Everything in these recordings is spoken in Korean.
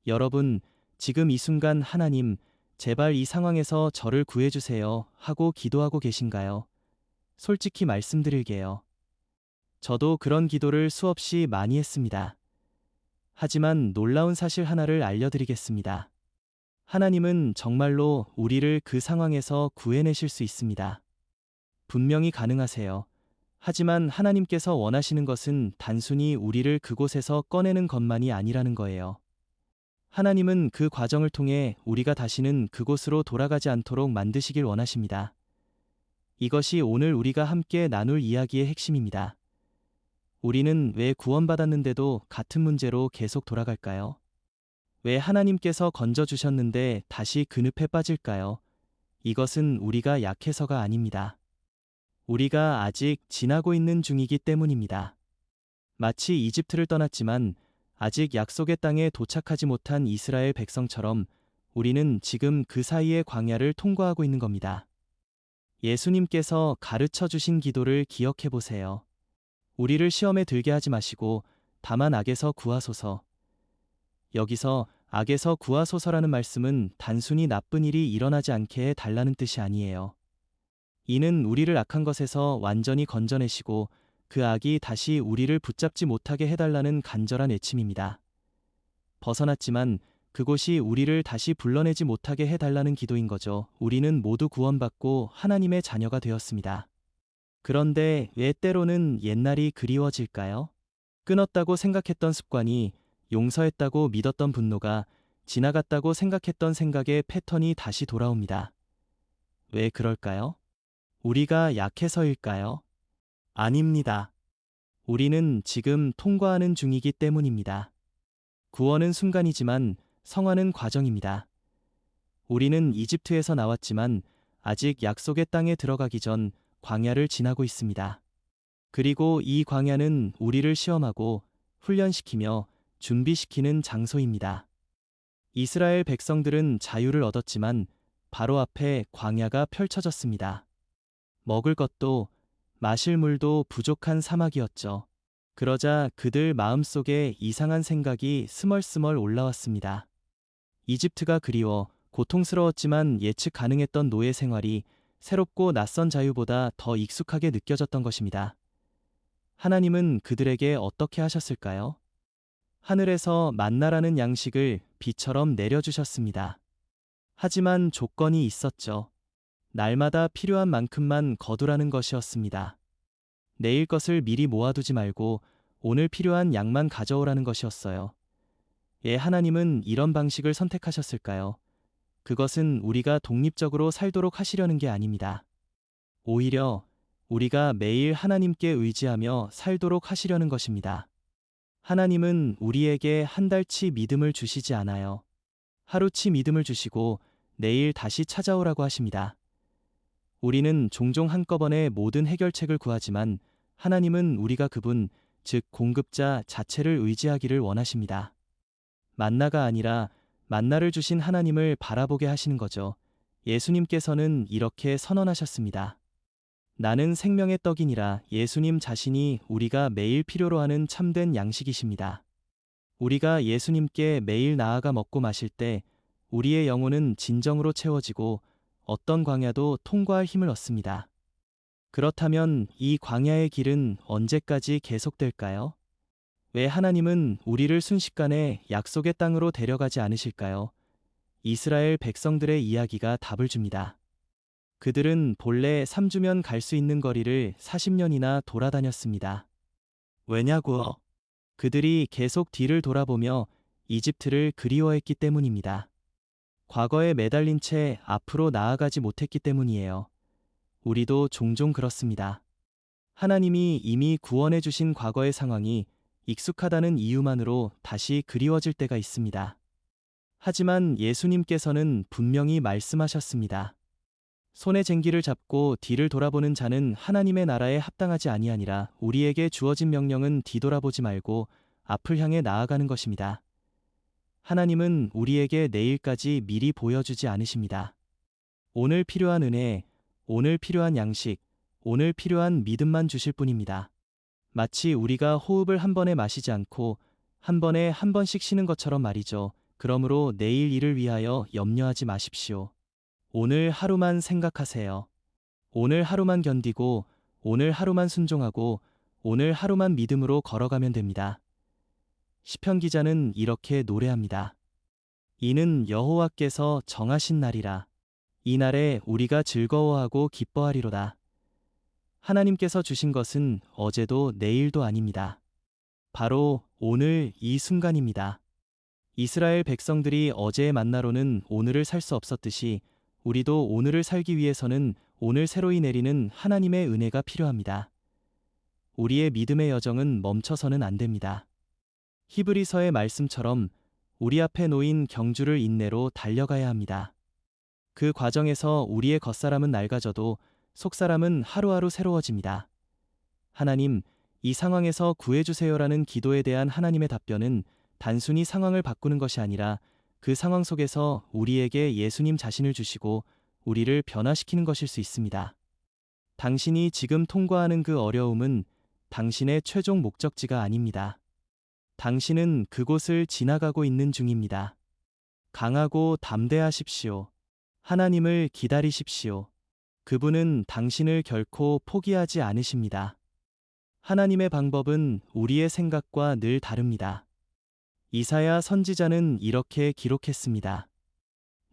여러분, 지금 이 순간 하나님, 제발 이 상황에서 저를 구해주세요 하고 기도하고 계신가요? 솔직히 말씀드릴게요. 저도 그런 기도를 수없이 많이 했습니다. 하지만 놀라운 사실 하나를 알려드리겠습니다. 하나님은 정말로 우리를 그 상황에서 구해내실 수 있습니다. 분명히 가능하세요. 하지만 하나님께서 원하시는 것은 단순히 우리를 그곳에서 꺼내는 것만이 아니라는 거예요. 하나님은 그 과정을 통해 우리가 다시는 그곳으로 돌아가지 않도록 만드시길 원하십니다. 이것이 오늘 우리가 함께 나눌 이야기의 핵심입니다. 우리는 왜 구원받았는데도 같은 문제로 계속 돌아갈까요? 왜 하나님께서 건져주셨는데 다시 그 늪에 빠질까요? 이것은 우리가 약해서가 아닙니다. 우리가 아직 지나고 있는 중이기 때문입니다. 마치 이집트를 떠났지만 아직 약속의 땅에 도착하지 못한 이스라엘 백성처럼 우리는 지금 그 사이의 광야를 통과하고 있는 겁니다. 예수님께서 가르쳐 주신 기도를 기억해 보세요. 우리를 시험에 들게 하지 마시고 다만 악에서 구하소서. 여기서 악에서 구하소서라는 말씀은 단순히 나쁜 일이 일어나지 않게 해달라는 뜻이 아니에요. 이는 우리를 악한 것에서 완전히 건져내시고 그 악이 다시 우리를 붙잡지 못하게 해달라는 간절한 애침입니다. 벗어났지만 그곳이 우리를 다시 불러내지 못하게 해달라는 기도인 거죠. 우리는 모두 구원받고 하나님의 자녀가 되었습니다. 그런데 왜 때로는 옛날이 그리워질까요? 끊었다고 생각했던 습관이, 용서했다고 믿었던 분노가, 지나갔다고 생각했던 생각의 패턴이 다시 돌아옵니다. 왜 그럴까요? 우리가 약해서일까요? 아닙니다. 우리는 지금 통과하는 중이기 때문입니다. 구원은 순간이지만 성화는 과정입니다. 우리는 이집트에서 나왔지만 아직 약속의 땅에 들어가기 전 광야를 지나고 있습니다. 그리고 이 광야는 우리를 시험하고 훈련시키며 준비시키는 장소입니다. 이스라엘 백성들은 자유를 얻었지만 바로 앞에 광야가 펼쳐졌습니다. 먹을 것도 마실 물도 부족한 사막이었죠. 그러자 그들 마음속에 이상한 생각이 스멀스멀 올라왔습니다. 이집트가 그리워 고통스러웠지만 예측 가능했던 노예 생활이 새롭고 낯선 자유보다 더 익숙하게 느껴졌던 것입니다. 하나님은 그들에게 어떻게 하셨을까요? 하늘에서 만나라는 양식을 비처럼 내려주셨습니다. 하지만 조건이 있었죠. 날마다 필요한 만큼만 거두라는 것이었습니다. 내일 것을 미리 모아두지 말고 오늘 필요한 양만 가져오라는 것이었어요. 왜 하나님은 이런 방식을 선택하셨을까요? 그것은 우리가 독립적으로 살도록 하시려는 게 아닙니다. 오히려 우리가 매일 하나님께 의지하며 살도록 하시려는 것입니다. 하나님은 우리에게 한 달치 믿음을 주시지 않아요. 하루치 믿음을 주시고 내일 다시 찾아오라고 하십니다. 우리는 종종 한꺼번에 모든 해결책을 구하지만 하나님은 우리가 그분, 즉 공급자 자체를 의지하기를 원하십니다. 만나가 아니라 만나를 주신 하나님을 바라보게 하시는 거죠. 예수님께서는 이렇게 선언하셨습니다. 나는 생명의 떡이니라. 예수님 자신이 우리가 매일 필요로 하는 참된 양식이십니다. 우리가 예수님께 매일 나아가 먹고 마실 때 우리의 영혼은 진정으로 채워지고 어떤 광야도 통과할 힘을 얻습니다. 그렇다면 이 광야의 길은 언제까지 계속될까요? 왜 하나님은 우리를 순식간에 약속의 땅으로 데려가지 않으실까요? 이스라엘 백성들의 이야기가 답을 줍니다. 그들은 본래 3주면 갈 수 있는 거리를 40년이나 돌아다녔습니다. 왜냐고요? 그들이 계속 뒤를 돌아보며 이집트를 그리워했기 때문입니다. 과거에 매달린 채 앞으로 나아가지 못했기 때문이에요. 우리도 종종 그렇습니다. 하나님이 이미 구원해 주신 과거의 상황이 익숙하다는 이유만으로 다시 그리워질 때가 있습니다. 하지만 예수님께서는 분명히 말씀하셨습니다. 손에 쟁기를 잡고 뒤를 돌아보는 자는 하나님의 나라에 합당하지 아니하니라. 우리에게 주어진 명령은 뒤돌아보지 말고 앞을 향해 나아가는 것입니다. 하나님은 우리에게 내일까지 미리 보여주지 않으십니다. 오늘 필요한 은혜, 오늘 필요한 양식, 오늘 필요한 믿음만 주실 뿐입니다. 마치 우리가 호흡을 한 번에 마시지 않고 한 번에 한 번씩 쉬는 것처럼 말이죠. 그러므로 내일 일을 위하여 염려하지 마십시오. 오늘 하루만 생각하세요. 오늘 하루만 견디고, 오늘 하루만 순종하고, 오늘 하루만 믿음으로 걸어가면 됩니다. 시편 기자는 이렇게 노래합니다. 이는 여호와께서 정하신 날이라. 이 날에 우리가 즐거워하고 기뻐하리로다. 하나님께서 주신 것은 어제도 내일도 아닙니다. 바로 오늘 이 순간입니다. 이스라엘 백성들이 어제의 만나로는 오늘을 살 수 없었듯이 우리도 오늘을 살기 위해서는 오늘 새로이 내리는 하나님의 은혜가 필요합니다. 우리의 믿음의 여정은 멈춰서는 안 됩니다. 히브리서의 말씀처럼 우리 앞에 놓인 경주를 인내로 달려가야 합니다. 그 과정에서 우리의 겉사람은 낡아져도 속사람은 하루하루 새로워집니다. 하나님, 이 상황에서 구해주세요라는 기도에 대한 하나님의 답변은 단순히 상황을 바꾸는 것이 아니라 그 상황 속에서 우리에게 예수님 자신을 주시고 우리를 변화시키는 것일 수 있습니다. 당신이 지금 통과하는 그 어려움은 당신의 최종 목적지가 아닙니다. 당신은 그곳을 지나가고 있는 중입니다. 강하고 담대하십시오. 하나님을 기다리십시오. 그분은 당신을 결코 포기하지 않으십니다. 하나님의 방법은 우리의 생각과 늘 다릅니다. 이사야 선지자는 이렇게 기록했습니다.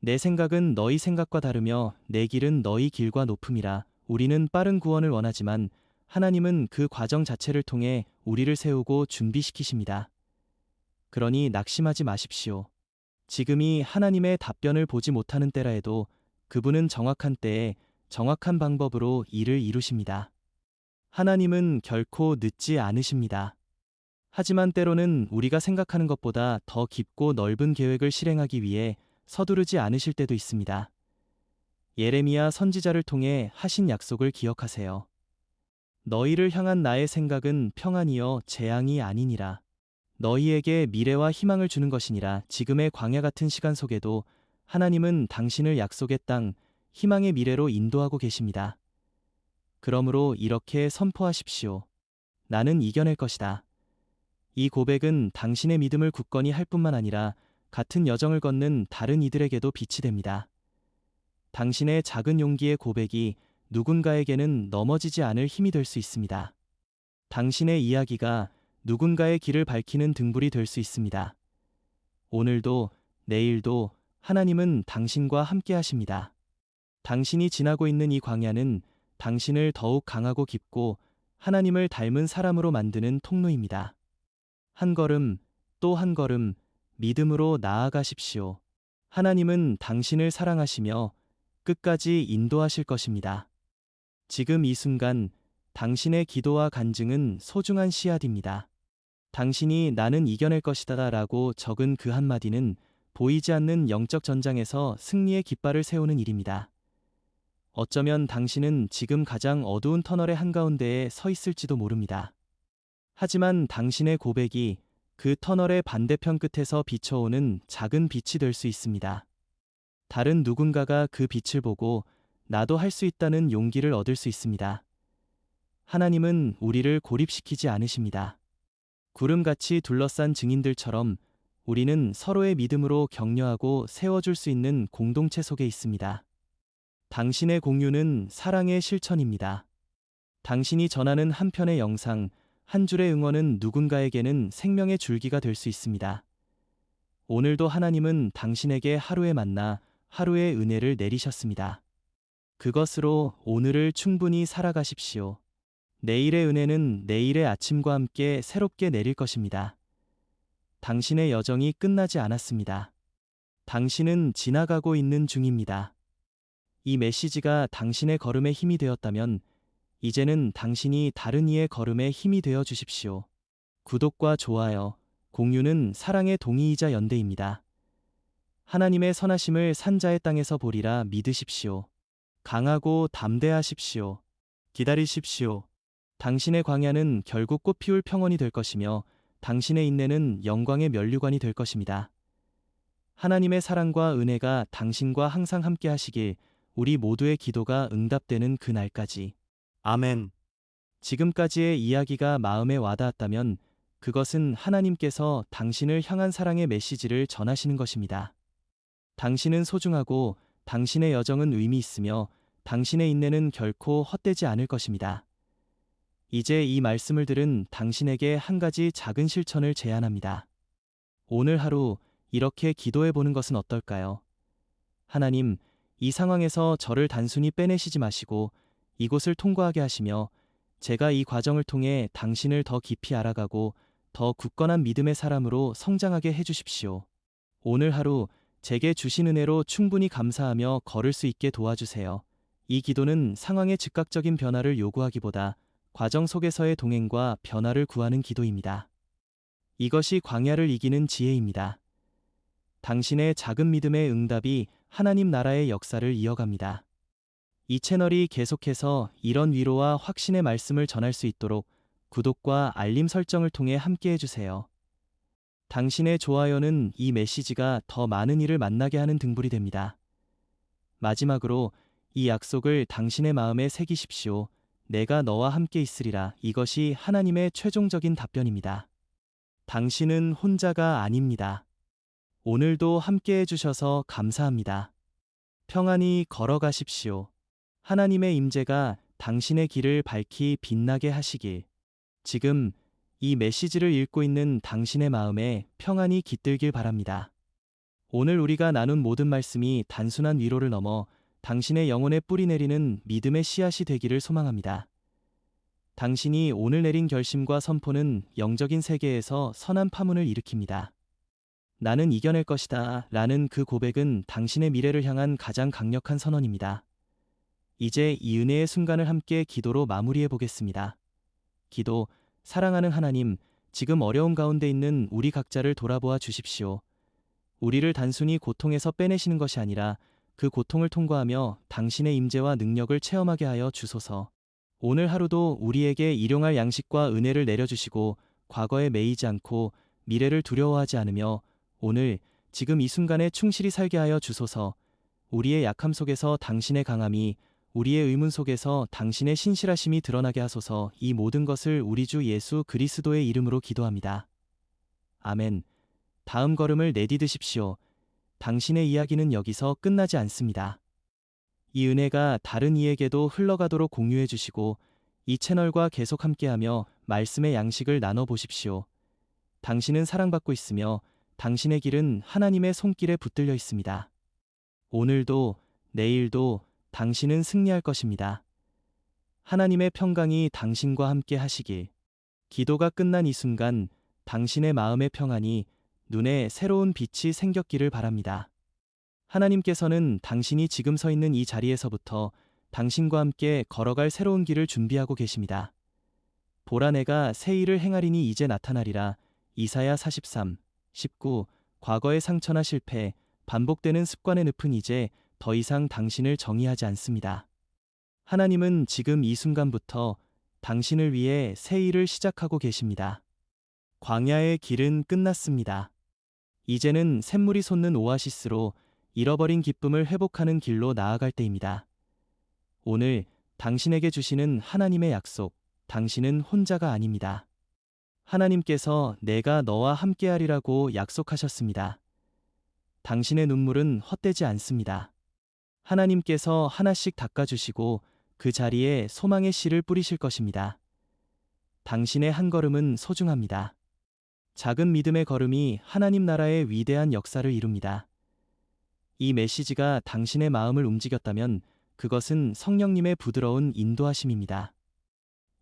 내 생각은 너희 생각과 다르며 내 길은 너희 길과 높음이라. 우리는 빠른 구원을 원하지만 하나님은 그 과정 자체를 통해 우리를 세우고 준비시키십니다. 그러니 낙심하지 마십시오. 지금이 하나님의 답변을 보지 못하는 때라 해도 그분은 정확한 때에 정확한 방법으로 일을 이루십니다. 하나님은 결코 늦지 않으십니다. 하지만 때로는 우리가 생각하는 것보다 더 깊고 넓은 계획을 실행하기 위해 서두르지 않으실 때도 있습니다. 예레미야 선지자를 통해 하신 약속을 기억하세요. 너희를 향한 나의 생각은 평안이요 재앙이 아니니라. 너희에게 미래와 희망을 주는 것이니라. 지금의 광야 같은 시간 속에도 하나님은 당신을 약속의 땅, 희망의 미래로 인도하고 계십니다. 그러므로 이렇게 선포하십시오. 나는 이겨낼 것이다. 이 고백은 당신의 믿음을 굳건히 할 뿐만 아니라 같은 여정을 걷는 다른 이들에게도 빛이 됩니다. 당신의 작은 용기의 고백이 누군가에게는 넘어지지 않을 힘이 될 수 있습니다. 당신의 이야기가 누군가의 길을 밝히는 등불이 될 수 있습니다. 오늘도 내일도 하나님은 당신과 함께 하십니다. 당신이 지나고 있는 이 광야는 당신을 더욱 강하고 깊고 하나님을 닮은 사람으로 만드는 통로입니다. 한 걸음 또 한 걸음 믿음으로 나아가십시오. 하나님은 당신을 사랑하시며 끝까지 인도하실 것입니다. 지금 이 순간 당신의 기도와 간증은 소중한 씨앗입니다. 당신이 나는 이겨낼 것이다 라고 적은 그 한마디는 보이지 않는 영적 전장에서 승리의 깃발을 세우는 일입니다. 어쩌면 당신은 지금 가장 어두운 터널의 한가운데에 서 있을지도 모릅니다. 하지만 당신의 고백이 그 터널의 반대편 끝에서 비춰오는 작은 빛이 될 수 있습니다. 다른 누군가가 그 빛을 보고 나도 할 수 있다는 용기를 얻을 수 있습니다. 하나님은 우리를 고립시키지 않으십니다. 구름같이 둘러싼 증인들처럼 우리는 서로의 믿음으로 격려하고 세워줄 수 있는 공동체 속에 있습니다. 당신의 공유는 사랑의 실천입니다. 당신이 전하는 한 편의 영상, 한 줄의 응원은 누군가에게는 생명의 줄기가 될 수 있습니다. 오늘도 하나님은 당신에게 하루의 만나, 하루의 은혜를 내리셨습니다. 그것으로 오늘을 충분히 살아가십시오. 내일의 은혜는 내일의 아침과 함께 새롭게 내릴 것입니다. 당신의 여정이 끝나지 않았습니다. 당신은 지나가고 있는 중입니다. 이 메시지가 당신의 걸음의 힘이 되었다면 이제는 당신이 다른 이의 걸음에 힘이 되어 주십시오. 구독과 좋아요, 공유는 사랑의 동의이자 연대입니다. 하나님의 선하심을 산자의 땅에서 보리라 믿으십시오. 강하고 담대하십시오. 기다리십시오. 당신의 광야는 결국 꽃피울 평원이 될 것이며 당신의 인내는 영광의 면류관이 될 것입니다. 하나님의 사랑과 은혜가 당신과 항상 함께 하시길 우리 모두의 기도가 응답되는 그 날까지. 아멘. 지금까지의 이야기가 마음에 와닿았다면 그것은 하나님께서 당신을 향한 사랑의 메시지를 전하시는 것입니다. 당신은 소중하고 당신의 여정은 의미 있으며 당신의 인내는 결코 헛되지 않을 것입니다. 이제 이 말씀을 들은 당신에게 한 가지 작은 실천을 제안합니다. 오늘 하루 이렇게 기도해 보는 것은 어떨까요? 하나님, 이 상황에서 저를 단순히 빼내시지 마시고 이곳을 통과하게 하시며 제가 이 과정을 통해 당신을 더 깊이 알아가고 더 굳건한 믿음의 사람으로 성장하게 해주십시오. 오늘 하루 제게 주신 은혜로 충분히 감사하며 걸을 수 있게 도와주세요. 이 기도는 상황의 즉각적인 변화를 요구하기보다 과정 속에서의 동행과 변화를 구하는 기도입니다. 이것이 광야를 이기는 지혜입니다. 당신의 작은 믿음의 응답이 하나님 나라의 역사를 이어갑니다. 이 채널이 계속해서 이런 위로와 확신의 말씀을 전할 수 있도록 구독과 알림 설정을 통해 함께 해주세요. 당신의 좋아요는 이 메시지가 더 많은 이를 만나게 하는 등불이 됩니다. 마지막으로 이 약속을 당신의 마음에 새기십시오. 내가 너와 함께 있으리라. 이것이 하나님의 최종적인 답변입니다. 당신은 혼자가 아닙니다. 오늘도 함께 해주셔서 감사합니다. 평안히 걸어가십시오. 하나님의 임재가 당신의 길을 밝히 빛나게 하시길. 지금 이 메시지를 읽고 있는 당신의 마음에 평안이 깃들길 바랍니다. 오늘 우리가 나눈 모든 말씀이 단순한 위로를 넘어 당신의 영혼에 뿌리 내리는 믿음의 씨앗이 되기를 소망합니다. 당신이 오늘 내린 결심과 선포는 영적인 세계에서 선한 파문을 일으킵니다. 나는 이겨낼 것이다 라는 그 고백은 당신의 미래를 향한 가장 강력한 선언입니다. 이제 이 은혜의 순간을 함께 기도로 마무리해 보겠습니다. 기도, 사랑하는 하나님, 지금 어려운 가운데 있는 우리 각자를 돌아보아 주십시오. 우리를 단순히 고통에서 빼내시는 것이 아니라 그 고통을 통과하며 당신의 임재와 능력을 체험하게 하여 주소서. 오늘 하루도 우리에게 일용할 양식과 은혜를 내려주시고 과거에 매이지 않고 미래를 두려워하지 않으며 오늘 지금 이 순간에 충실히 살게 하여 주소서. 우리의 약함 속에서 당신의 강함이, 우리의 의문 속에서 당신의 신실하심이 드러나게 하소서. 이 모든 것을 우리 주 예수 그리스도의 이름으로 기도합니다. 아멘. 다음 걸음을 내디드십시오. 당신의 이야기는 여기서 끝나지 않습니다. 이 은혜가 다른 이에게도 흘러가도록 공유해 주시고 이 채널과 계속 함께하며 말씀의 양식을 나눠 보십시오. 당신은 사랑받고 있으며 당신의 길은 하나님의 손길에 붙들려 있습니다. 오늘도 내일도 당신은 승리할 것입니다. 하나님의 평강이 당신과 함께 하시길. 기도가 끝난 이 순간 당신의 마음의 평안이, 눈에 새로운 빛이 생겼기를 바랍니다. 하나님께서는 당신이 지금 서 있는 이 자리에서부터 당신과 함께 걸어갈 새로운 길을 준비하고 계십니다. 보라, 내가 새 일을 행하리니 이제 나타나리라. 이사야 43, 19. 과거의 상처나 실패, 반복되는 습관의 늪은 이제 더 이상 당신을 정의하지 않습니다. 하나님은 지금 이 순간부터 당신을 위해 새 일을 시작하고 계십니다. 광야의 길은 끝났습니다. 이제는 샘물이 솟는 오아시스로 잃어버린 기쁨을 회복하는 길로 나아갈 때입니다. 오늘 당신에게 주시는 하나님의 약속, 당신은 혼자가 아닙니다. 하나님께서 내가 너와 함께하리라고 약속하셨습니다. 당신의 눈물은 헛되지 않습니다. 하나님께서 하나씩 닦아주시고 그 자리에 소망의 씨를 뿌리실 것입니다. 당신의 한 걸음은 소중합니다. 작은 믿음의 걸음이 하나님 나라의 위대한 역사를 이룹니다. 이 메시지가 당신의 마음을 움직였다면 그것은 성령님의 부드러운 인도하심입니다.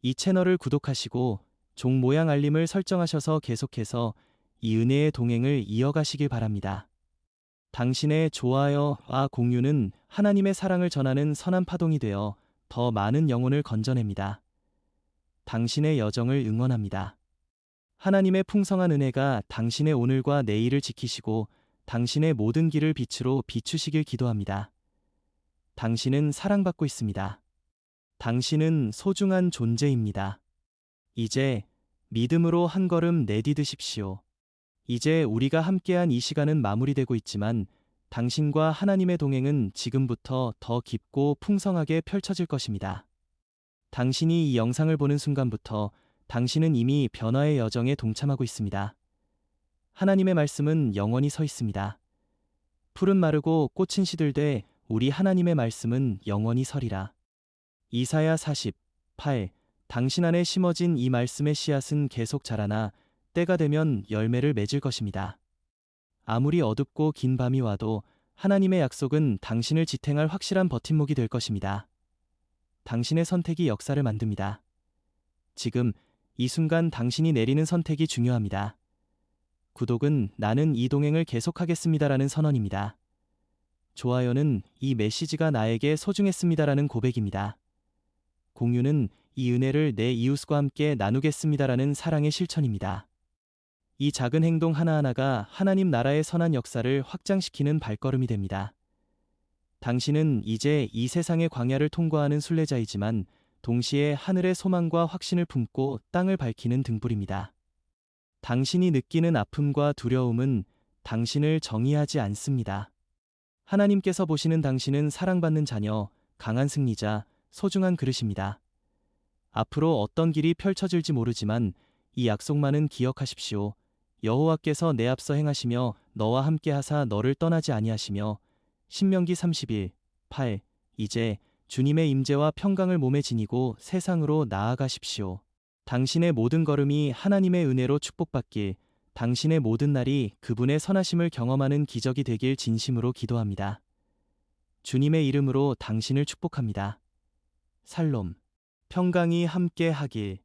이 채널을 구독하시고 종 모양 알림을 설정하셔서 계속해서 이 은혜의 동행을 이어가시길 바랍니다. 당신의 좋아요와 공유는 하나님의 사랑을 전하는 선한 파동이 되어 더 많은 영혼을 건져냅니다. 당신의 여정을 응원합니다. 하나님의 풍성한 은혜가 당신의 오늘과 내일을 지키시고 당신의 모든 길을 빛으로 비추시길 기도합니다. 당신은 사랑받고 있습니다. 당신은 소중한 존재입니다. 이제 믿음으로 한 걸음 내디드십시오. 이제 우리가 함께한 이 시간은 마무리되고 있지만 당신과 하나님의 동행은 지금부터 더 깊고 풍성하게 펼쳐질 것입니다. 당신이 이 영상을 보는 순간부터 당신은 이미 변화의 여정에 동참하고 있습니다. 하나님의 말씀은 영원히 서 있습니다. 풀은 마르고 꽃은 시들되 우리 하나님의 말씀은 영원히 서리라. 이사야 48. 당신 안에 심어진 이 말씀의 씨앗은 계속 자라나 때가 되면 열매를 맺을 것입니다. 아무리 어둡고 긴 밤이 와도 하나님의 약속은 당신을 지탱할 확실한 버팀목이 될 것입니다. 당신의 선택이 역사를 만듭니다. 지금 이 순간 당신이 내리는 선택이 중요합니다. 구독은 나는 이 동행을 계속하겠습니다라는 선언입니다. 좋아요는 이 메시지가 나에게 소중했습니다라는 고백입니다. 공유는 이 은혜를 내 이웃과 함께 나누겠습니다라는 사랑의 실천입니다. 이 작은 행동 하나하나가 하나님 나라의 선한 역사를 확장시키는 발걸음이 됩니다. 당신은 이제 이 세상의 광야를 통과하는 순례자이지만 동시에 하늘의 소망과 확신을 품고 땅을 밝히는 등불입니다. 당신이 느끼는 아픔과 두려움은 당신을 정의하지 않습니다. 하나님께서 보시는 당신은 사랑받는 자녀, 강한 승리자, 소중한 그릇입니다. 앞으로 어떤 길이 펼쳐질지 모르지만 이 약속만은 기억하십시오. 여호와께서 내 앞서 행하시며 너와 함께 하사 너를 떠나지 아니하시며. 신명기 31, 8. 이제 주님의 임재와 평강을 몸에 지니고 세상으로 나아가십시오. 당신의 모든 걸음이 하나님의 은혜로 축복받길, 당신의 모든 날이 그분의 선하심을 경험하는 기적이 되길 진심으로 기도합니다. 주님의 이름으로 당신을 축복합니다. 살롬. 평강이 함께 하길.